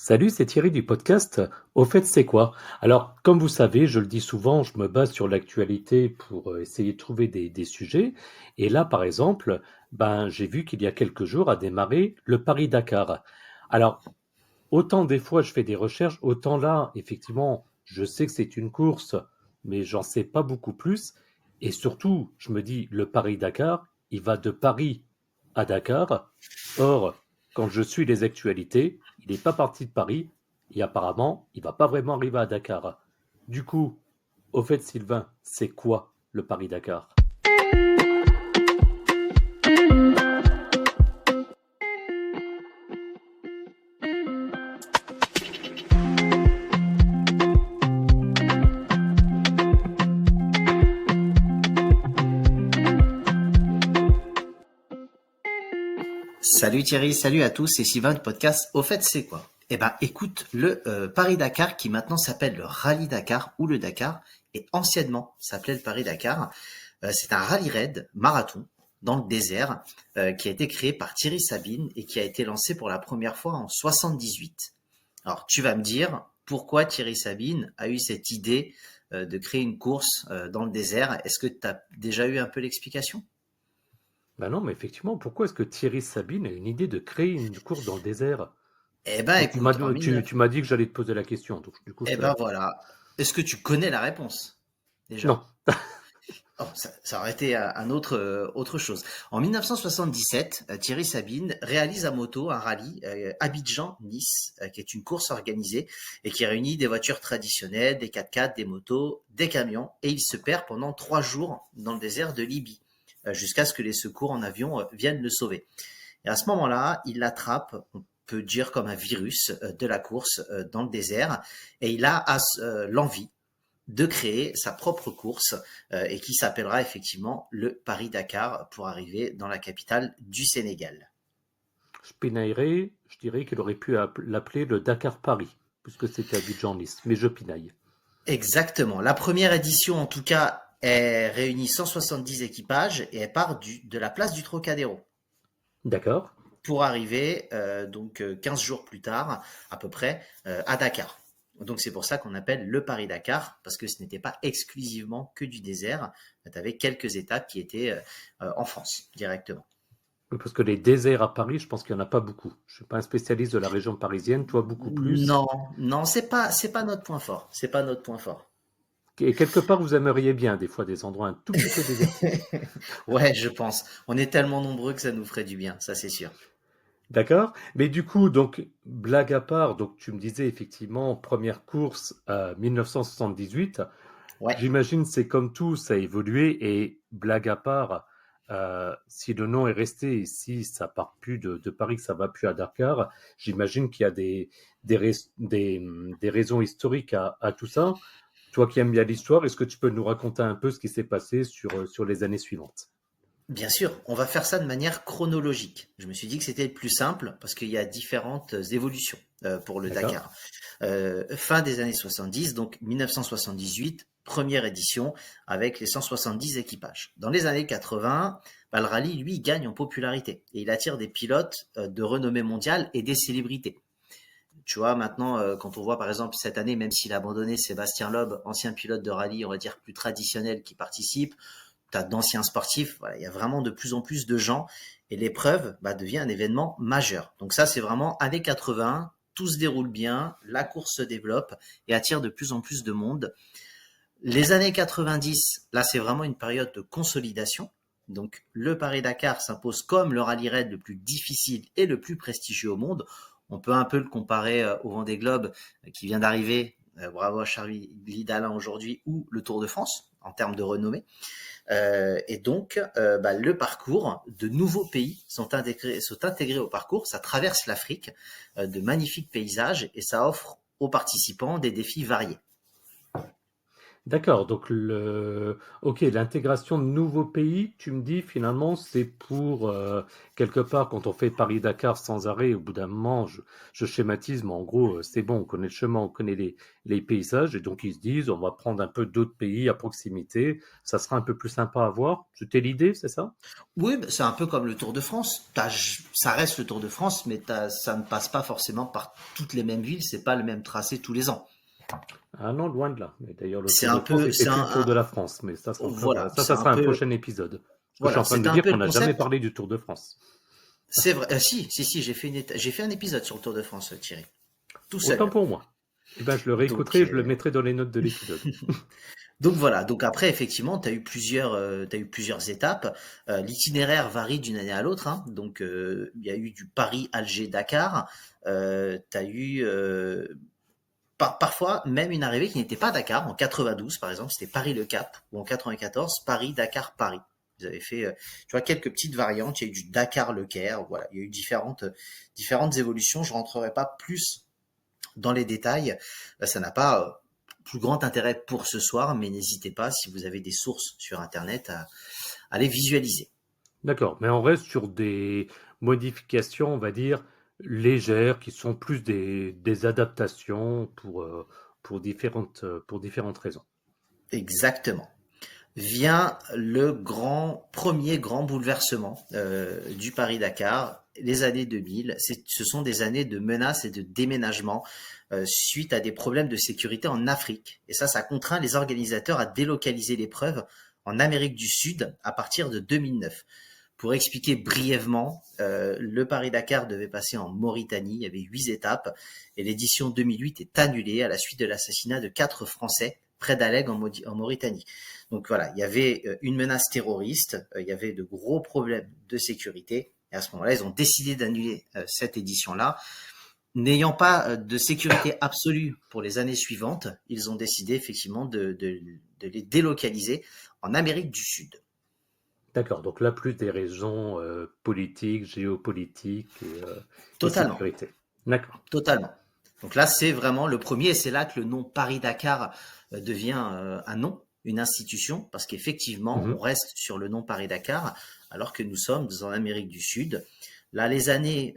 Salut, c'est Thierry du podcast Au fait, c'est quoi? Alors, comme vous savez, je le dis souvent, je me base sur l'actualité pour essayer de trouver des sujets. Et là, par exemple, j'ai vu qu'il y a quelques jours a démarré le Paris-Dakar. Alors, autant des fois je fais des recherches, autant là, effectivement, je sais que c'est une course, mais j'en sais pas beaucoup plus. Et surtout, je me dis, le Paris-Dakar, il va de Paris à Dakar. Or, quand je suis les actualités, il n'est pas parti de Paris et apparemment, il va pas vraiment arriver à Dakar. Du coup, au fait, Sylvain, c'est quoi le Paris-Dakar? Salut Thierry, salut à tous, c'est Sylvain du podcast Au fait c'est quoi? Eh ben écoute, le Paris-Dakar qui maintenant s'appelle le Rallye Dakar ou le Dakar et anciennement s'appelait le Paris-Dakar, c'est un rallye raid marathon dans le désert qui a été créé par Thierry Sabine et qui a été lancé pour la première fois en 78. Alors tu vas me dire pourquoi Thierry Sabine a eu cette idée de créer une course dans le désert. Est-ce que tu as déjà eu un peu l'explication? Ben non, mais effectivement, pourquoi est-ce que Thierry Sabine a une idée de créer une course dans le désert? Eh ben Donc écoute, tu m'as dit que j'allais te poser la question, donc du coup je eh te la ben pose. voilà. Est-ce que tu connais la réponse Non. déjà? Oh, ça aurait été autre chose. En 1977, Thierry Sabine réalise à moto un rallye Abidjan-Nice, qui est une course organisée et qui réunit des voitures traditionnelles, des 4x4, des motos, des camions, et il se perd pendant 3 jours dans le désert de Libye, jusqu'à ce que les secours en avion viennent le sauver. Et à ce moment-là, il l'attrape, on peut dire comme un virus de la course dans le désert, et il a l'envie de créer sa propre course et qui s'appellera effectivement le Paris-Dakar pour arriver dans la capitale du Sénégal. Je pinaillerais, je dirais qu'il aurait pu l'appeler le Dakar-Paris, puisque c'était Abidjan-Nice, mais je pinaille. Exactement. La première édition, en tout cas, elle réunit 170 équipages et elle part de la place du Trocadéro D'accord? pour arriver 15 jours plus tard, à peu près, à Dakar. Donc c'est pour ça qu'on appelle le Paris-Dakar, parce que ce n'était pas exclusivement que du désert, tu avais quelques étapes qui étaient en France directement. Oui, parce que les déserts à Paris, je pense qu'il n'y en a pas beaucoup. Je ne suis pas un spécialiste de la région parisienne, toi beaucoup plus. Non, non, c'est pas notre point fort. C'est pas notre point fort. Et quelque part, vous aimeriez bien des fois des endroits un tout petit peu désertiques. Ouais, je pense. On est tellement nombreux que ça nous ferait du bien, ça c'est sûr. D'accord? Mais du coup, donc, blague à part, donc tu me disais effectivement, première course 1978. Ouais. J'imagine c'est comme tout, ça a évolué et blague à part, si le nom est resté et si ça part plus de Paris, que ça va plus à Dakar, j'imagine qu'il y a des raisons historiques à tout ça. Toi qui aimes bien l'histoire, est-ce que tu peux nous raconter un peu ce qui s'est passé sur les années suivantes? Bien sûr, on va faire ça de manière chronologique. Je me suis dit que c'était le plus simple parce qu'il y a différentes évolutions pour le D'accord? Dakar. Fin des années 70, donc 1978, première édition avec les 170 équipages. Dans les années 80, le rallye, lui, gagne en popularité et il attire des pilotes de renommée mondiale et des célébrités. Tu vois, maintenant, quand on voit par exemple cette année, même s'il a abandonné Sébastien Loeb, ancien pilote de rallye, on va dire plus traditionnel, qui participe, tu as d'anciens sportifs, voilà, il y a vraiment de plus en plus de gens et l'épreuve devient un événement majeur. Donc ça, c'est vraiment années 80, tout se déroule bien, la course se développe et attire de plus en plus de monde. Les années 90, là, c'est vraiment une période de consolidation. Donc, le Paris-Dakar s'impose comme le rallye raid le plus difficile et le plus prestigieux au monde. On peut un peu le comparer au Vendée Globe qui vient d'arriver. Bravo à Charlie Dalin aujourd'hui ou le Tour de France en termes de renommée. Et donc, le parcours, de nouveaux pays sont intégrés au parcours. Ça traverse l'Afrique, de magnifiques paysages et ça offre aux participants des défis variés. D'accord, donc ok, l'intégration de nouveaux pays, tu me dis finalement c'est pour quelque part quand on fait Paris-Dakar sans arrêt, au bout d'un moment, je schématise, mais en gros c'est bon, on connaît le chemin, on connaît les paysages, et donc ils se disent on va prendre un peu d'autres pays à proximité, ça sera un peu plus sympa à voir. C'était l'idée, c'est ça? Oui, bah, c'est un peu comme le Tour de France. Ça reste le Tour de France, mais ça ne passe pas forcément par toutes les mêmes villes. C'est pas le même tracé tous les ans. Ah non, loin de là. Mais d'ailleurs, le C'est Tour de un France, peu, c'était c'est plus le Tour de la France, mais ça sera encore, voilà, ça, c'est ça un sera un peu, prochain épisode. Parce que je suis voilà, en train de c'est me un dire peu qu'on le n'a jamais concept. parlé du Tour de France. C'est vrai. Si, j'ai fait un épisode sur le Tour de France, Thierry, tout seul Autant même. pour moi. Eh ben, je le Donc, réécouterai et je le mettrai dans les notes de l'épisode. donc voilà. Donc après, effectivement, t'as eu plusieurs étapes. L'itinéraire varie d'une année à l'autre, hein. Donc, il y a eu du Paris-Alger-Dakar. T'as eu parfois même une arrivée qui n'était pas Dakar. En 92, par exemple, c'était Paris-Le Cap, ou en 94, Paris-Dakar-Paris. Vous avez fait, tu vois, quelques petites variantes. Il y a eu du Dakar-Le Caire. Voilà, il y a eu différentes évolutions. Je rentrerai pas plus dans les détails. Ça n'a pas plus grand intérêt pour ce soir, mais n'hésitez pas, si vous avez des sources sur Internet, à les visualiser. D'accord, mais on reste sur des modifications, on va dire, légères, qui sont plus des adaptations pour différentes raisons. Exactement. Vient le premier grand bouleversement du Paris-Dakar, les années 2000. Ce sont des années de menaces et de déménagement suite à des problèmes de sécurité en Afrique. Et ça contraint les organisateurs à délocaliser l'épreuve en Amérique du Sud à partir de 2009. Pour expliquer brièvement, le Paris-Dakar devait passer en Mauritanie, il y avait 8 étapes, et l'édition 2008 est annulée à la suite de l'assassinat de 4 Français près d'Alleg en Mauritanie. Donc voilà, il y avait une menace terroriste, il y avait de gros problèmes de sécurité, et à ce moment-là, ils ont décidé d'annuler cette édition-là. N'ayant pas de sécurité absolue pour les années suivantes, ils ont décidé effectivement de les délocaliser en Amérique du Sud. D'accord, donc là, plus des raisons politiques, géopolitiques et Totalement. sécurité. D'accord. Totalement. Donc là, c'est vraiment le premier, et c'est là que le nom Paris-Dakar devient un nom, une institution, parce qu'effectivement, on Mhm. reste sur le nom Paris-Dakar, alors que nous sommes en Amérique du Sud. Là, les années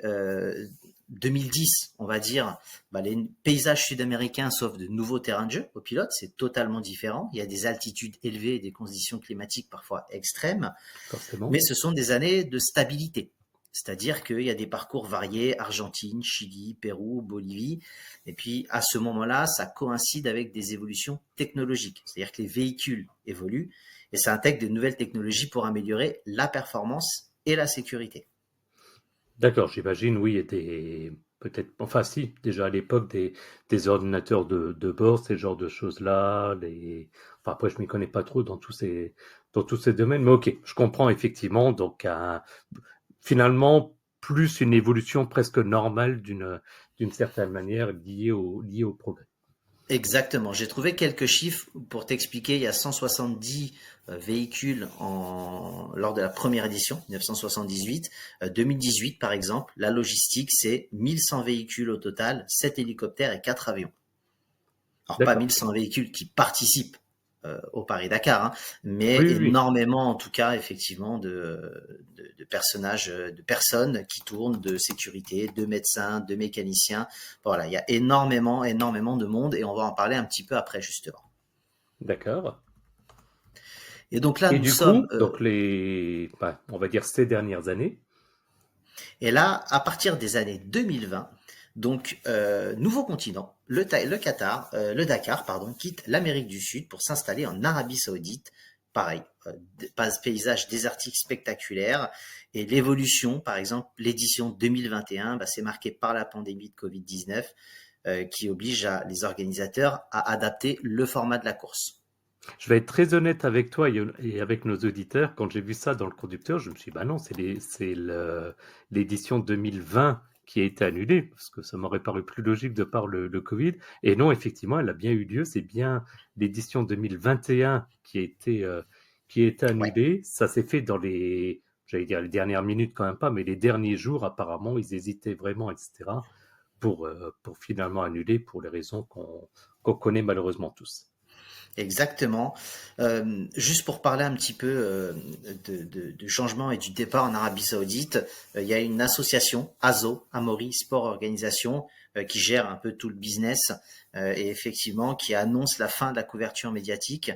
2010, on va dire, bah, les paysages sud-américains s'offrent de nouveaux terrains de jeu aux pilotes, c'est totalement différent. Il y a des altitudes élevées et des conditions climatiques parfois extrêmes, mais Forcément. ce sont des années de stabilité. C'est-à-dire qu'il y a des parcours variés, Argentine, Chili, Pérou, Bolivie. Et puis, à ce moment-là, ça coïncide avec des évolutions technologiques. C'est-à-dire que les véhicules évoluent et ça intègre de nouvelles technologies pour améliorer la performance et la sécurité. D'accord, j'imagine, oui, et peut-être, enfin si, déjà à l'époque, des ordinateurs de bord, ces genres de choses-là, enfin après je m'y connais pas trop dans tous ces domaines, mais ok, je comprends effectivement, donc finalement, plus une évolution presque normale d'une certaine manière liée au progrès. Exactement. J'ai trouvé quelques chiffres pour t'expliquer. Il y a 170 véhicules lors de la première édition, 1978. 2018, par exemple, la logistique, c'est 1100 véhicules au total, 7 hélicoptères et 4 avions. Alors, pas D'accord. 1100 véhicules qui participent au Paris-Dakar, hein, mais Oui, oui, oui. énormément, en tout cas, effectivement, de personnages, de personnes qui tournent, de sécurité, de médecins, de mécaniciens. Voilà, il y a énormément de monde et on va en parler un petit peu après, justement. D'accord. Et donc là, Et nous du sommes, coup, donc on va dire ces dernières années, et là, à partir des années 2020, donc nouveau continent, le Qatar, le Dakar, pardon, quitte l'Amérique du Sud pour s'installer en Arabie Saoudite. Pareil, paysage désertique spectaculaire et l'évolution, par exemple, l'édition 2021, bah, c'est marqué par la pandémie de Covid-19 qui oblige les organisateurs à adapter le format de la course. je vais être très honnête avec toi et avec nos auditeurs. Quand j'ai vu ça dans le conducteur, je me suis dit, bah non, l'édition 2020 qui a été annulée, parce que ça m'aurait paru plus logique de par le Covid. Et non, effectivement, elle a bien eu lieu. C'est bien l'édition 2021 qui a été Ouais. annulée. Ça s'est fait j'allais dire les dernières minutes quand même pas, mais les derniers jours, apparemment, ils hésitaient vraiment, etc., pour finalement annuler pour les raisons qu'on connaît malheureusement tous. Exactement. Juste pour parler un petit peu de changement et du départ en Arabie Saoudite, il y a une association, ASO, Amaury Sport Organisation, qui gère un peu tout le business et effectivement qui annonce la fin de la couverture médiatique.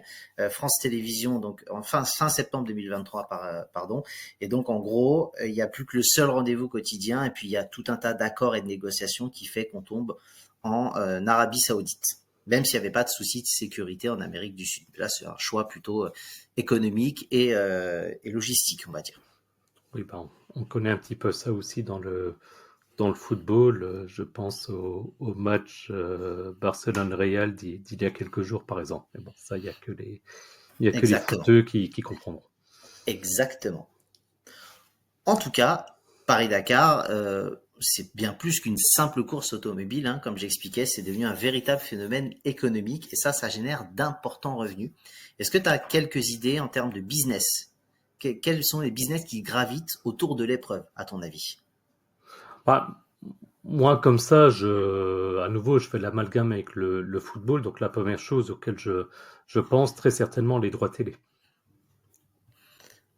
France Télévisions, donc en fin septembre 2023, pardon. Et donc en gros, il n'y a plus que le seul rendez-vous quotidien et puis il y a tout un tas d'accords et de négociations qui fait qu'on tombe en Arabie Saoudite, même s'il n'y avait pas de souci de sécurité en Amérique du Sud. Là, c'est un choix plutôt économique et logistique, on va dire. Oui, ben, on connaît un petit peu ça aussi dans le football. Je pense au match Barcelone-Real d'il y a quelques jours, par exemple. Mais bon, ça, il y a que les Exactement. footeux qui comprendront. Exactement. En tout cas, Paris-Dakar, c'est bien plus qu'une simple course automobile, hein. Comme j'expliquais, c'est devenu un véritable phénomène économique et ça génère d'importants revenus. Est-ce que tu as quelques idées en termes de business? Quels sont les business qui gravitent autour de l'épreuve, à ton avis? Bah, moi, comme ça, à nouveau, je fais l'amalgame avec le football. Donc, la première chose auquel je pense, très certainement, les droits télé.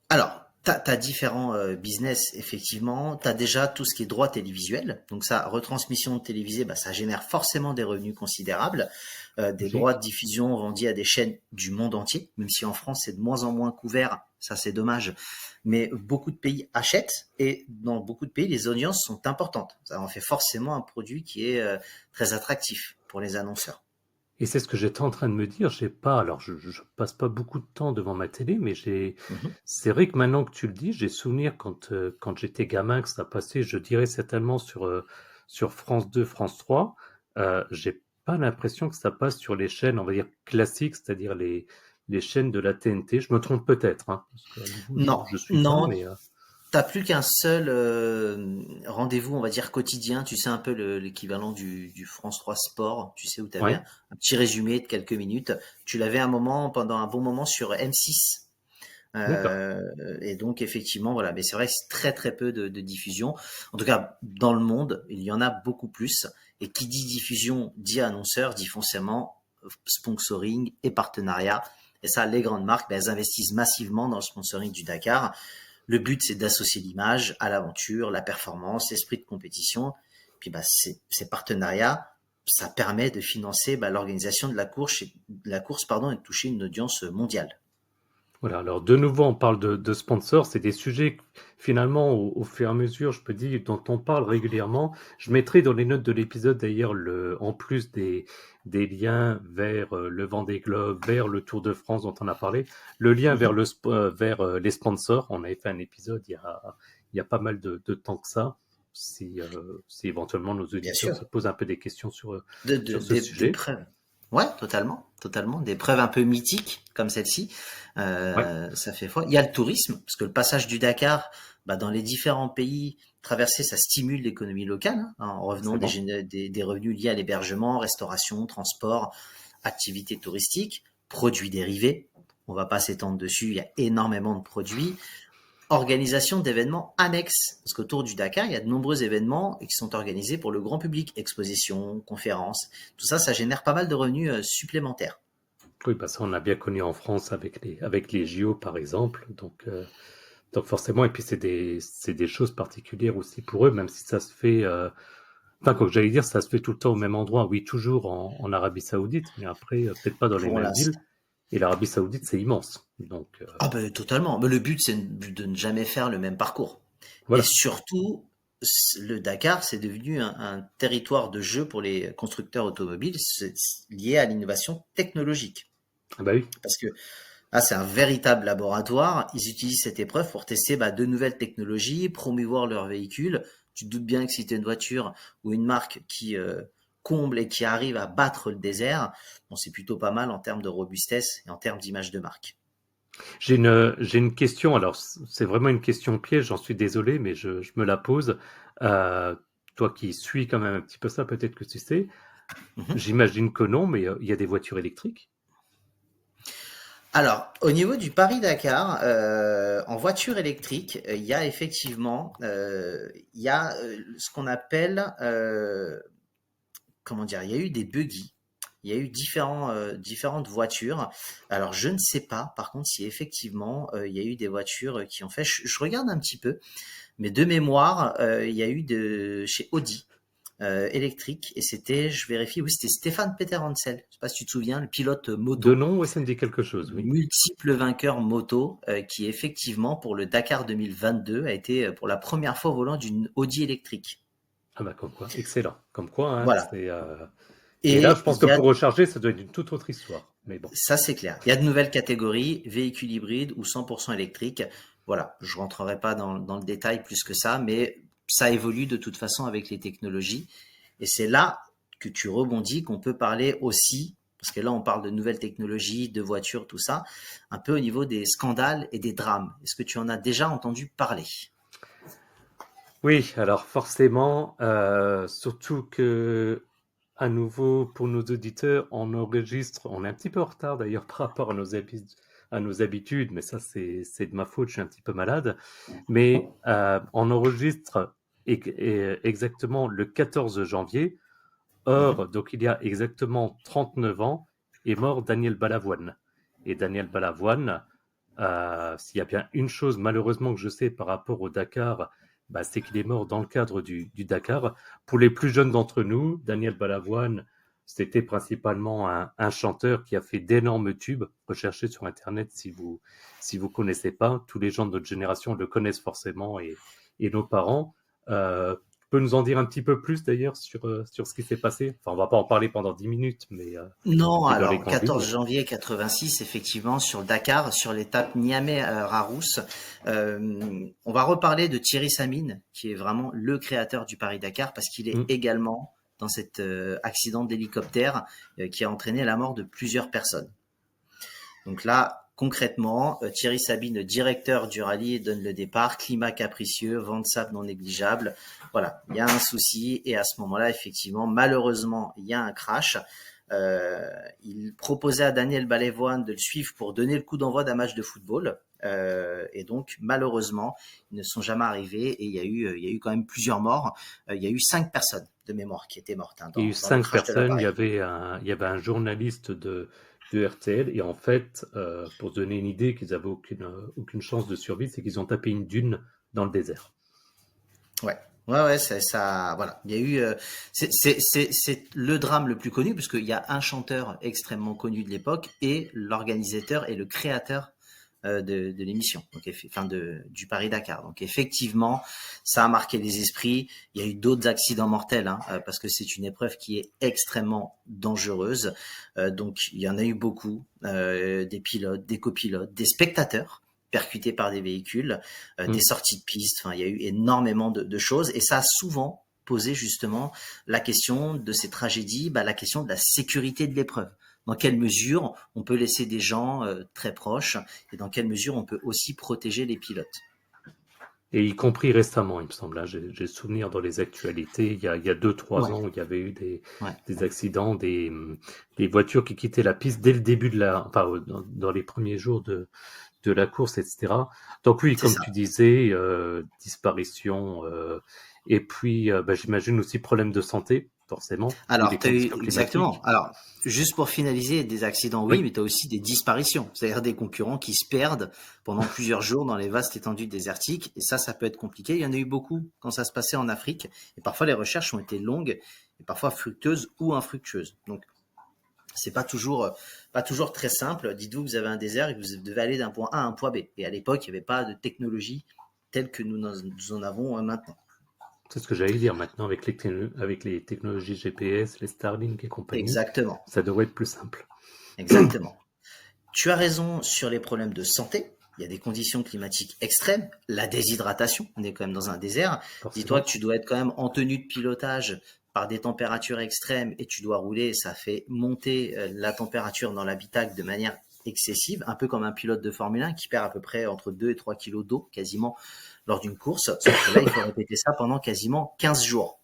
Alors, tu as différents business, effectivement. Tu as déjà tout ce qui est droit télévisuel. Donc ça, retransmission télévisée, bah, ça génère forcément des revenus considérables. Des droits Logique. de diffusion vendus à des chaînes du monde entier, même si en France, c'est de moins en moins couvert. Ça, c'est dommage. Mais beaucoup de pays achètent et dans beaucoup de pays, les audiences sont importantes. Ça en fait forcément un produit qui est très attractif pour les annonceurs. Et c'est ce que j'étais en train de me dire. J'ai pas, alors je passe pas beaucoup de temps devant ma télé, mais Mhm. c'est vrai que maintenant que tu le dis, j'ai souvenir quand j'étais gamin que ça passait, je dirais certainement sur France 2, France 3. J'ai pas l'impression que ça passe sur les chaînes, on va dire classiques, c'est-à-dire les chaînes de la TNT. Je me trompe peut-être, hein, parce qu'à nouveau, Non, je suis pas, non, mais t'as plus qu'un seul rendez-vous, on va dire quotidien. Tu sais un peu l'équivalent du France 3 Sport. Tu sais où tu avais ouais, un petit résumé de quelques minutes. Tu l'avais un moment pendant un bon moment sur M6. d'accord. Euh, et donc effectivement, voilà. Mais c'est vrai que c'est très très peu de diffusion. En tout cas, dans le monde, il y en a beaucoup plus. Et qui dit diffusion dit annonceur, dit foncièrement sponsoring et partenariat. Et ça, les grandes marques, ben, elles investissent massivement dans le sponsoring du Dakar. Le but, c'est d'associer l'image à l'aventure, la performance, l'esprit de compétition. Puis bah, ces partenariats, ça permet de financer bah, l'organisation de la course pardon, et de toucher une audience mondiale. Voilà, alors de nouveau, on parle de sponsors, c'est des sujets finalement au fur et à mesure, je peux dire, dont on parle régulièrement. Je mettrai dans les notes de l'épisode d'ailleurs, en plus des liens vers le Vendée Globe, vers le Tour de France dont on a parlé, le lien vers, Mhm. vers les sponsors. On avait fait un épisode il y a pas mal de temps que ça. Si éventuellement nos Bien auditeurs sûr. se posent un peu des questions sur ce Des sujet. preuves. Ouais, totalement, totalement. Des preuves un peu mythiques comme celle-ci, Ouais, ça fait foi. Il y a le tourisme, parce que le passage du Dakar, bah, dans les différents pays traversés, ça stimule l'économie locale, hein, en revenant forcément. des revenus liés à l'hébergement, restauration, transport, activités touristiques, produits dérivés. On va pas s'étendre dessus, il y a énormément de produits. Organisation d'événements annexes, parce qu'autour du Dakar, il y a de nombreux événements qui sont organisés pour le grand public, expositions, conférences, tout ça, ça génère pas mal de revenus supplémentaires. Oui, bah ça, on a bien connu en France avec les JO, par exemple. Donc forcément, et puis c'est des choses particulières aussi pour eux, même si ça se fait, enfin, quoi que j'allais dire, ça se fait tout le temps au même endroit. Oui, toujours en Arabie Saoudite, mais après, peut-être pas dans les Pour mêmes villes. l'instant. Et l'Arabie Saoudite, c'est immense. Ah ben totalement, mais le but c'est de ne jamais faire le même parcours. Et Voilà. surtout, le Dakar, c'est devenu un territoire de jeu pour les constructeurs automobiles lié à l'innovation technologique. Ah bah oui. Parce que c'est un véritable laboratoire. Ils utilisent cette épreuve pour tester bah, de nouvelles technologies, promouvoir leurs véhicules. Tu te doutes bien que si tu es une voiture ou une marque qui comble et qui arrive à battre le désert, bon, c'est plutôt pas mal en termes de robustesse et en termes d'image de marque. J'ai une question. Alors, c'est vraiment une question piège, j'en suis désolé, mais je me la pose. Euh, Toi qui suis quand même un petit peu ça, peut-être que tu sais. Mhm. J'imagine que non, mais il y a des voitures électriques. Alors, au niveau du Paris-Dakar, en voiture électrique, il y a effectivement il y a ce qu'on appelle, comment dire, il y a eu des buggy. Il y a eu différentes voitures. Alors, je ne sais pas, par contre, si effectivement, il y a eu des voitures qui ont fait. Je regarde un petit peu, mais de mémoire, il y a eu chez Audi électrique, et c'était, je vérifie, oui, c'était Stéphane Peter Hansel. Je sais pas si tu te souviens, le pilote De moto, nom, ouais, ça me dit quelque chose, oui. multiple vainqueur moto, qui effectivement pour le Dakar 2022 a été pour la première fois au volant d'une Audi électrique. Ah bah comme quoi, excellent. Comme quoi, hein, Voilà. Et là, je Et pense il que y a pour recharger, ça doit être une toute autre histoire. Mais bon. Ça, c'est clair. Il y a de nouvelles catégories, véhicules hybrides ou 100% électriques. Voilà, je rentrerai pas dans le détail plus que ça, mais ça évolue de toute façon avec les technologies. Et c'est là que tu rebondis, qu'on peut parler aussi, parce que là, on parle de nouvelles technologies, de voitures, tout ça, un peu au niveau des scandales et des drames. Est-ce que tu en as déjà entendu parler? Oui, alors forcément, surtout que, à nouveau, pour nos auditeurs, on enregistre, on est un petit peu en retard d'ailleurs par rapport à nos habitudes, mais ça c'est de ma faute, je suis un petit peu malade. Mais on enregistre exactement le 14 janvier. Mhm. Or, donc il y a exactement 39 ans, est mort Daniel Balavoine. Et Daniel Balavoine, s'il y a bien une chose malheureusement que je sais par rapport au Dakar, bah, c'est qu'il est mort dans le cadre du Dakar. Pour les plus jeunes d'entre nous, Daniel Balavoine, c'était principalement un chanteur qui a fait d'énormes tubes. Recherchez sur Internet si vous connaissez pas. Tous les gens de notre génération le connaissent forcément et nos parents. Tu peux nous en dire un petit peu plus d'ailleurs sur ce qui s'est passé? Enfin, on va pas en parler pendant 10 minutes, Non, mais dans les alors grandes 14 lignes. janvier 86, effectivement, sur le Dakar, sur l'étape Niamey-Rarousse, on va reparler de Thierry Samine, qui est vraiment le créateur du Paris-Dakar, parce qu'il est Mm. également dans cet accident d'hélicoptère qui a entraîné la mort de plusieurs personnes. Donc là, concrètement, Thierry Sabine, directeur du rallye, donne le départ, climat capricieux, vent de sable non négligeable. Voilà, il y a un souci et à ce moment-là, effectivement, malheureusement, il y a un crash. Il proposait à Daniel Balavoine de le suivre pour donner le coup d'envoi d'un match de football. Et donc, malheureusement, ils ne sont jamais arrivés et il y a eu quand même plusieurs morts. Il y a eu 5 personnes de mémoire qui étaient mortes, hein, Il y a eu dans le cinq crash de personnes. l'appareil. Il y avait un journaliste de RTL. Et en fait, pour se donner une idée qu'ils avaient aucune chance de survie, c'est qu'ils ont tapé une dune dans le désert. Ouais. Ouais, c'est ça. Voilà. Il y a eu. C'est le drame le plus connu, puisqu'il y a un chanteur extrêmement connu de l'époque et l'organisateur et le créateur de l'émission, donc enfin du Paris-Dakar. Donc effectivement, ça a marqué les esprits. Il y a eu d'autres accidents mortels, hein, parce que c'est une épreuve qui est extrêmement dangereuse. Donc il y en a eu beaucoup, des pilotes, des copilotes, des spectateurs percutés par des véhicules, des Mm. sorties de piste. Enfin, il y a eu énormément de choses et ça a souvent posé justement la question de ces tragédies, la question de la sécurité de l'épreuve. Dans quelle mesure on peut laisser des gens très proches et dans quelle mesure on peut aussi protéger les pilotes. Et y compris récemment, il me semble. Hein. J'ai souvenir dans les actualités, il y a 2, 3 Ouais, ans, où il y avait eu ouais, des accidents, des voitures qui quittaient la piste dès le début enfin, dans les premiers jours de la course, etc. Donc oui, c'est comme ça. tu disais, disparition, et puis bah, j'imagine aussi problème de santé, forcément, vu les Alors, tu as eu conditions exactement. climatiques. Alors, juste pour finaliser, des accidents, oui, Oui, mais tu as aussi des disparitions, c'est-à-dire des concurrents qui se perdent pendant plusieurs jours dans les vastes étendues désertiques. Et ça peut être compliqué. Il y en a eu beaucoup quand ça se passait en Afrique. Et parfois, les recherches ont été longues et parfois fructueuses ou infructueuses. Donc, c'est pas toujours très simple. Dites-vous que vous avez un désert et que vous devez aller d'un point A à un point B. Et à l'époque, il n'y avait pas de technologie telle que nous en avons maintenant. c'est ce que j'allais dire maintenant avec les technologies GPS, les Starlink et compagnie, Exactement, ça devrait être plus simple. exactement. Tu as raison sur les problèmes de santé. Il y a des conditions climatiques extrêmes, la déshydratation, on est quand même dans un désert. Dis-toi que Forcément. tu dois être quand même en tenue de pilotage par des températures extrêmes et tu dois rouler, ça fait monter la température dans l'habitacle de manière excessive, un peu comme un pilote de Formule 1 qui perd à peu près entre 2 et 3 kilos d'eau quasiment lors d'une course, sauf que là, il faut répéter ça pendant quasiment 15 jours.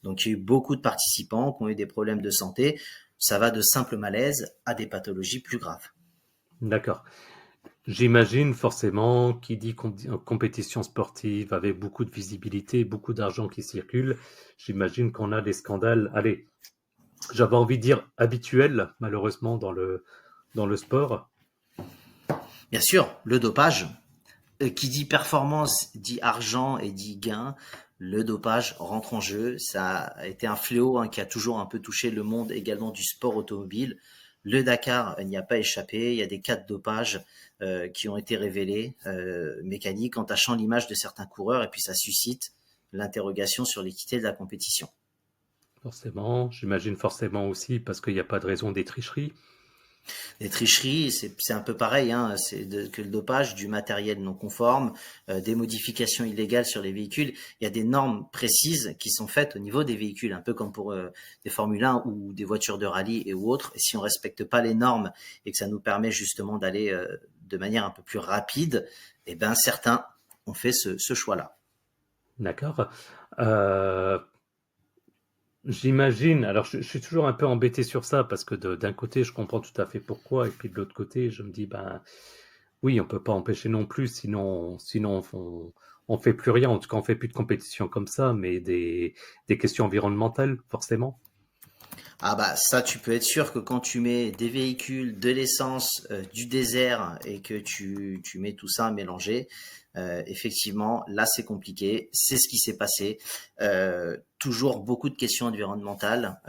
Donc il y a eu beaucoup de participants qui ont eu des problèmes de santé, ça va de simples malaises à des pathologies plus graves. D'accord. J'imagine forcément qui dit compétition sportive avec beaucoup de visibilité, beaucoup d'argent qui circule, j'imagine qu'on a des scandales. Allez, j'avais envie de dire habituel, malheureusement, dans le sport. Bien sûr, le dopage, qui dit performance dit argent et dit gain. Le dopage rentre en jeu. Ça a été un fléau, hein, qui a toujours un peu touché le monde également du sport automobile. Le Dakar n'y a pas échappé. Il y a des cas de dopage qui ont été révélés, mécaniques, en tachant l'image de certains coureurs, et puis ça suscite l'interrogation sur l'équité de la compétition. Forcément, j'imagine forcément aussi parce qu'il n'y a pas de raison des tricheries. Les tricheries, c'est un peu pareil, hein, que le dopage, du matériel non conforme, des modifications illégales sur les véhicules. Il y a des normes précises qui sont faites au niveau des véhicules, un peu comme pour des Formule 1 ou des voitures de rallye et ou autres. Et si on respecte pas les normes et que ça nous permet justement d'aller de manière un peu plus rapide, eh ben certains ont fait ce choix-là. D'accord. Euh, J'imagine, alors je suis toujours un peu embêté sur ça parce que d'un côté, je comprends tout à fait pourquoi, et puis de l'autre côté, je me dis, ben oui, on peut pas empêcher non plus, sinon on fait plus rien, en tout cas on fait plus de compétition comme ça, mais des questions environnementales, forcément. Ah bah ça, tu peux être sûr que quand tu mets des véhicules, de l'essence, du désert, et que tu mets tout ça mélangé, effectivement, là c'est compliqué. C'est ce qui s'est passé. Toujours beaucoup de questions environnementales,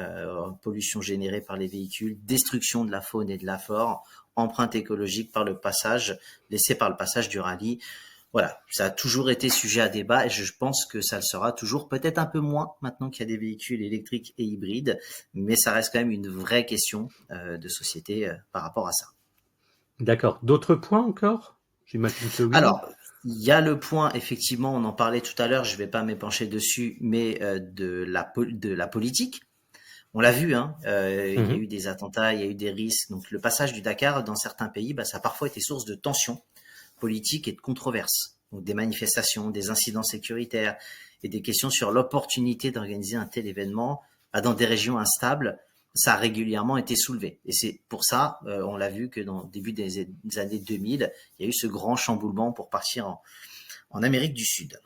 pollution générée par les véhicules, destruction de la faune et de la flore, empreinte écologique par le passage, laissée par le passage du rallye. Voilà, ça a toujours été sujet à débat, et je pense que ça le sera toujours, peut-être un peu moins maintenant qu'il y a des véhicules électriques et hybrides, mais ça reste quand même une vraie question de société par rapport à ça. D'accord. D'autres points encore? J'imagine que oui. Alors, il y a le point, effectivement, on en parlait tout à l'heure, je ne vais pas m'épancher dessus, mais de la politique. On l'a vu, hein, il y a Mhm. eu des attentats, il y a eu des risques. Donc le passage du Dakar dans certains pays, bah, ça a parfois été source de tensions politiques et de controverses. Donc des manifestations, des incidents sécuritaires et des questions sur l'opportunité d'organiser un tel événement dans des régions instables. Ça a régulièrement été soulevé. Et c'est pour ça, on l'a vu que dans le début des années 2000, il y a eu ce grand chamboulement pour partir en Amérique du Sud.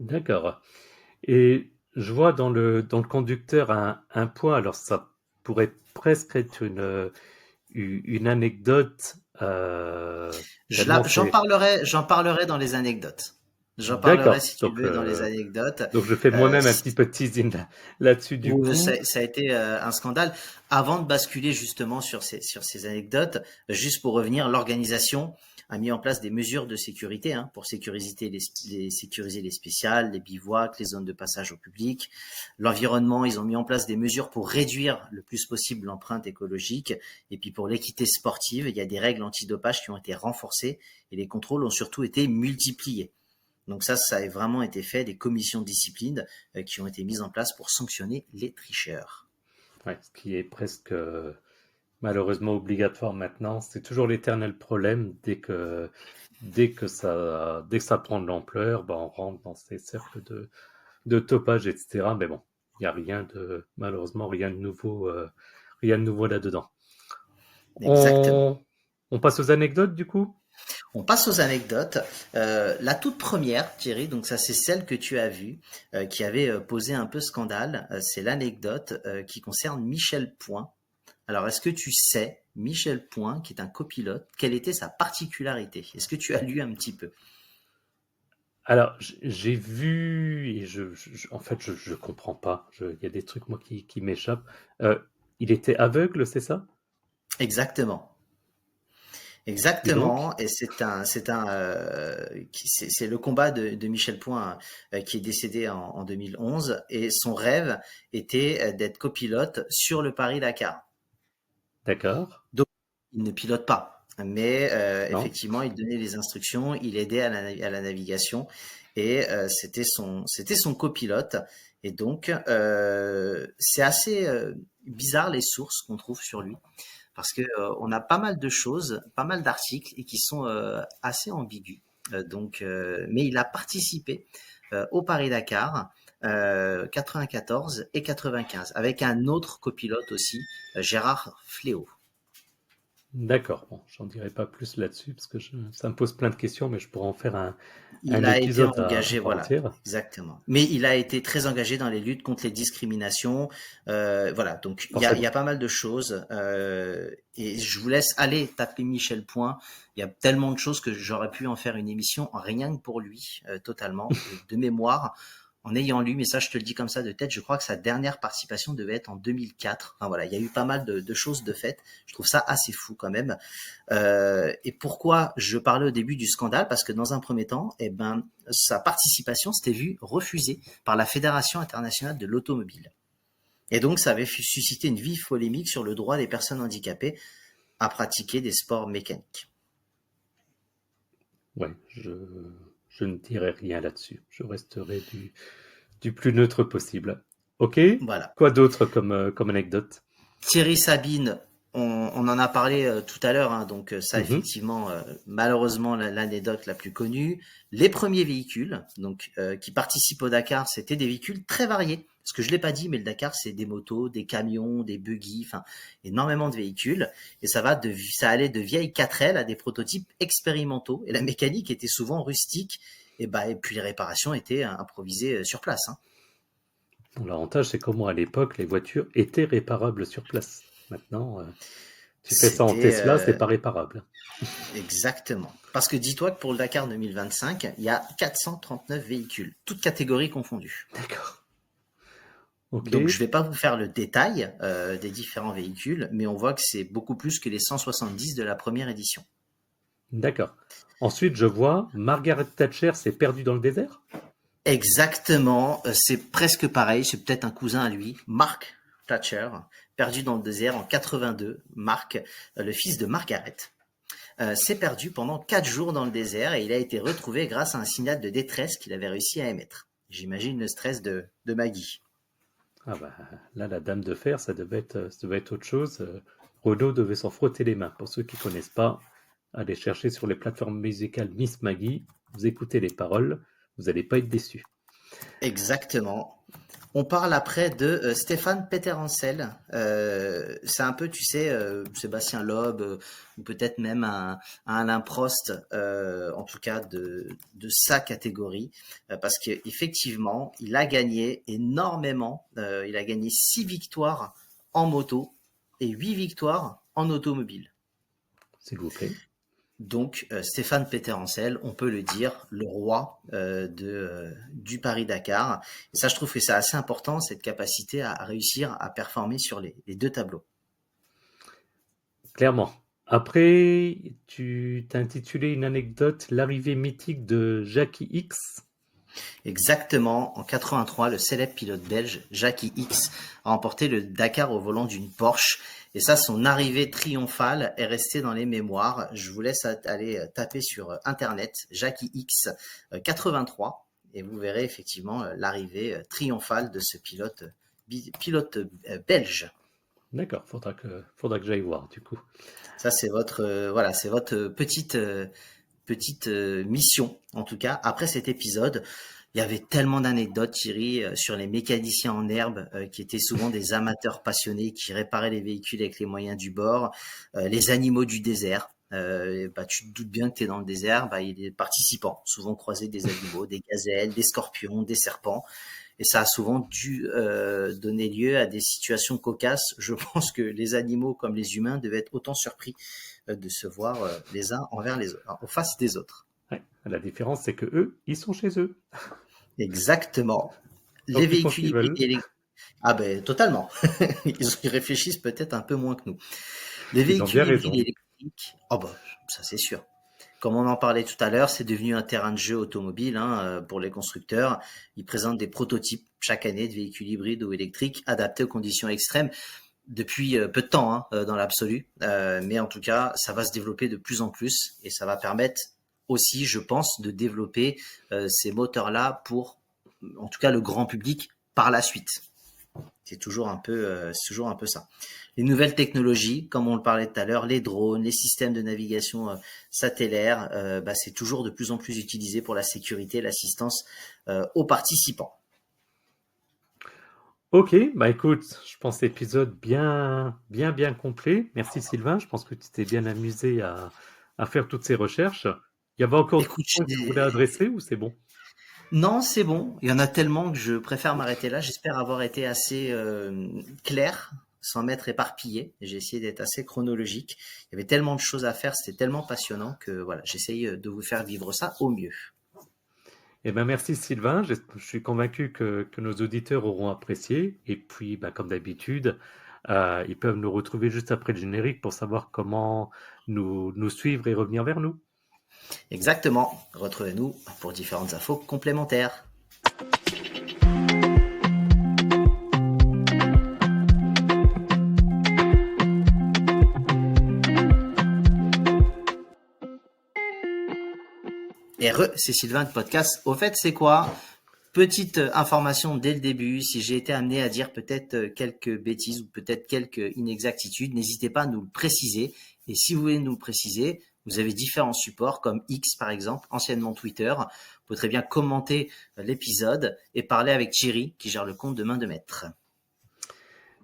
D'accord. Et je vois dans le conducteur un point, alors ça pourrait presque être une anecdote, tellement c'est... J'en parlerai dans les anecdotes. J'en parlerai, D'accord. si tu veux, dans les anecdotes. Donc je fais Euh, moi-même un petit peu de teasing là-dessus du Où coup. ça a été un scandale. Avant de basculer justement sur ces anecdotes, juste pour revenir, l'organisation a mis en place des mesures de sécurité, hein, pour sécuriser les spéciales, les bivouacs, les zones de passage au public. L'environnement, ils ont mis en place des mesures pour réduire le plus possible l'empreinte écologique. Et puis pour l'équité sportive, il y a des règles antidopage qui ont été renforcées, et les contrôles ont surtout été multipliés. Donc ça a vraiment été fait, des commissions de discipline qui ont été mises en place pour sanctionner les tricheurs. Ouais, ce qui est presque malheureusement obligatoire maintenant. C'est toujours l'éternel problème dès que ça prend de l'ampleur, ben, on rentre dans ces cercles de topage, etc. Mais bon, il n'y a malheureusement rien de nouveau là-dedans. Exactement. On, on passe aux anecdotes du coup? On passe aux anecdotes. La toute première, Thierry, donc ça c'est celle que tu as vue, qui avait posé un peu scandale. C'est l'anecdote qui concerne Michel Point. Alors, est-ce que tu sais, Michel Point, qui est un copilote, quelle était sa particularité? Est-ce que tu as lu un petit peu? Alors, j'ai vu, et en fait, je comprends pas. Il y a des trucs, moi, qui m'échappent. Euh, il était aveugle, c'est ça? Exactement. Et donc? Exactement, et c'est le combat de Michel Point, qui est décédé en 2011, et son rêve était d'être copilote sur le Paris-Dakar. D'accord. Donc, il ne pilote pas, mais Non? effectivement, il donnait les instructions, il aidait à la navigation, et c'était son copilote. Et donc, c'est assez bizarre les sources qu'on trouve sur lui, parce que on a pas mal de choses, pas mal d'articles, et qui sont assez ambigus. Mais il a participé au Paris-Dakar 94 et 95 avec un autre copilote aussi, Gérard Fléau. D'accord, bon, j'en dirai pas plus là-dessus parce que ça me pose plein de questions, mais je pourrais en faire un Il a été épisode à engagé, part voilà, entière. exactement. Mais il a été très engagé dans les luttes contre les discriminations. Voilà, donc il y Forcément. a pas mal de choses. Et je vous laisse aller taper Michel Point. Il y a tellement de choses que j'aurais pu en faire une émission rien que pour lui, totalement, de mémoire. En ayant lu, mais ça je te le dis comme ça de tête, je crois que sa dernière participation devait être en 2004. Enfin voilà, il y a eu pas mal de choses de faites. Je trouve ça assez fou quand même. Et pourquoi je parlais au début du scandale? Parce que dans un premier temps, eh ben, sa participation s'était vue refusée par la Fédération internationale de l'automobile. Et donc, ça avait suscité une vive polémique sur le droit des personnes handicapées à pratiquer des sports mécaniques. Ouais, je ne dirai rien là-dessus. Je resterai du plus neutre possible. Ok? Voilà. Quoi d'autre comme anecdote? Thierry Sabine, on en a parlé tout à l'heure, hein, donc ça Mhm. effectivement, malheureusement l'anecdote la plus connue. Les premiers véhicules donc qui participent au Dakar, c'était des véhicules très variés. Parce que je l'ai pas dit, mais le Dakar c'est des motos, des camions, des buggy, enfin énormément de véhicules. Et ça allait de vieilles 4L à des prototypes expérimentaux. Et la mécanique était souvent rustique. Et puis les réparations étaient improvisées sur place, hein. Bon, l'avantage, c'est qu'au moins à l'époque, les voitures étaient réparables sur place. Maintenant, tu fais ça en C'était Tesla, c'est pas réparable. Exactement. Parce que dis-toi que pour le Dakar 2025, il y a 439 véhicules, toutes catégories confondues. D'accord. Ok. Donc je ne vais pas vous faire le détail des différents véhicules, mais on voit que c'est beaucoup plus que les 170 de la première édition. D'accord. Ensuite, je vois Margaret Thatcher s'est perdue dans le désert. Exactement, c'est presque pareil, c'est peut-être un cousin à lui, Mark Thatcher, perdu dans le désert en 82. Mark, le fils de Margaret, s'est perdu pendant 4 jours dans le désert et il a été retrouvé grâce à un signal de détresse qu'il avait réussi à émettre. J'imagine le stress de Maggie. Ah bah là, la Dame de Fer, ça devait être autre chose. Renaud devait s'en frotter les mains. Pour ceux qui connaissent pas, allez chercher sur les plateformes musicales Miss Maggie. Vous écoutez les paroles, vous n'allez pas être déçus. Exactement. On parle après de Stéphane Peter-Hansel. C'est un peu, tu sais, Sébastien Loeb, ou peut-être même un Alain Prost, en tout cas de sa catégorie, parce qu'effectivement, il a gagné énormément. Il a gagné 6 victoires en moto et 8 victoires en automobile. S'il vous plaît. Donc Stéphane Peter-Hansel, on peut le dire, le roi du Paris-Dakar. Et ça, je trouve que c'est assez important, cette capacité à réussir à performer sur les deux tableaux. Clairement. Après, tu t'as intitulé une anecdote l'arrivée mythique de Jackie X. Exactement, en 83, le célèbre pilote belge Jackie X a remporté le Dakar au volant d'une Porsche. Et ça, son arrivée triomphale est restée dans les mémoires. Je vous laisse aller taper sur Internet Jackie X 83 et vous verrez effectivement l'arrivée triomphale de ce pilote belge. D'accord, faudra que j'aille voir du coup. Ça, c'est votre voilà, c'est votre petite mission en tout cas après cet épisode. Il y avait tellement d'anecdotes, Thierry, sur les mécaniciens en herbe, qui étaient souvent des amateurs passionnés qui réparaient les véhicules avec les moyens du bord, les animaux du désert. Tu te doutes bien que tu es dans le désert, il y a des participants, souvent croisés des animaux, des gazelles, des scorpions, des serpents. Et ça a souvent dû donner lieu à des situations cocasses. Je pense que les animaux comme les humains devaient être autant surpris de se voir les uns envers les autres, en face des autres. Ouais. La différence, c'est que eux, ils sont chez eux. Exactement. Les Donc ils font ce véhicules qu'ils hybrides veulent. électriques. Ah ben totalement. Ils réfléchissent peut-être un peu moins que nous. Les Ils ont véhicules bien hybrides raison. électriques, oh bah ça c'est sûr. Comme on en parlait tout à l'heure, c'est devenu un terrain de jeu automobile hein, pour les constructeurs. Ils présentent des prototypes chaque année de véhicules hybrides ou électriques adaptés aux conditions extrêmes depuis peu de temps hein, dans l'absolu. Mais en tout cas, ça va se développer de plus en plus et ça va permettre aussi, je pense, de développer ces moteurs-là pour, en tout cas, le grand public par la suite. C'est toujours un peu ça. Les nouvelles technologies, comme on le parlait tout à l'heure, les drones, les systèmes de navigation satellaire, c'est toujours de plus en plus utilisé pour la sécurité et l'assistance aux participants. Ok, bah écoute, je pense épisode bien complet. Merci Sylvain, je pense que tu t'es bien amusé à faire toutes ces recherches. Il y avait encore d'autres Écoute, points que tu voulais adresser ou c'est bon? non, c'est bon. Il y en a tellement que je préfère m'arrêter là. J'espère avoir été assez clair, sans m'être éparpillé. J'ai essayé d'être assez chronologique. Il y avait tellement de choses à faire, c'était tellement passionnant que voilà, j'essaye de vous faire vivre ça au mieux. Eh ben merci Sylvain, je suis convaincu que nos auditeurs auront apprécié. Et puis, bah, comme d'habitude, ils peuvent nous retrouver juste après le générique pour savoir comment nous suivre et revenir vers nous. Exactement. Retrouvez-nous pour différentes infos complémentaires. Et c'est Sylvain de podcast. Au fait, c'est quoi? Petite information dès le début, si j'ai été amené à dire peut-être quelques bêtises ou peut-être quelques inexactitudes, n'hésitez pas à nous le préciser. Et si vous voulez nous le préciser, vous avez différents supports comme X par exemple, anciennement Twitter. Vous pouvez très bien commenter l'épisode et parler avec Thierry qui gère le compte de Main de Maître.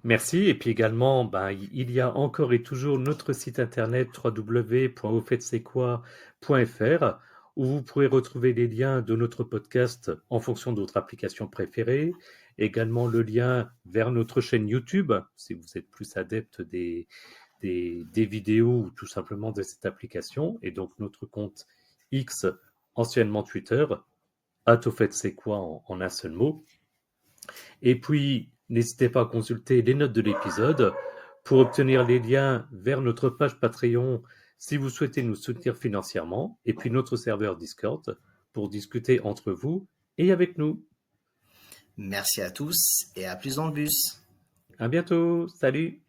Merci. Et puis également, ben, il y a encore et toujours notre site internet www.aufaites-c'est-quoi.fr où vous pourrez retrouver les liens de notre podcast en fonction de votre application préférée. Également le lien vers notre chaîne YouTube si vous êtes plus adepte des vidéos ou tout simplement de cette application. Et donc notre compte X, anciennement Twitter, @aufaites-c'est-quoi en un seul mot. Et puis, n'hésitez pas à consulter les notes de l'épisode pour obtenir les liens vers notre page Patreon si vous souhaitez nous soutenir financièrement, et puis notre serveur Discord pour discuter entre vous et avec nous. Merci à tous et à plus dans le bus. À bientôt, salut!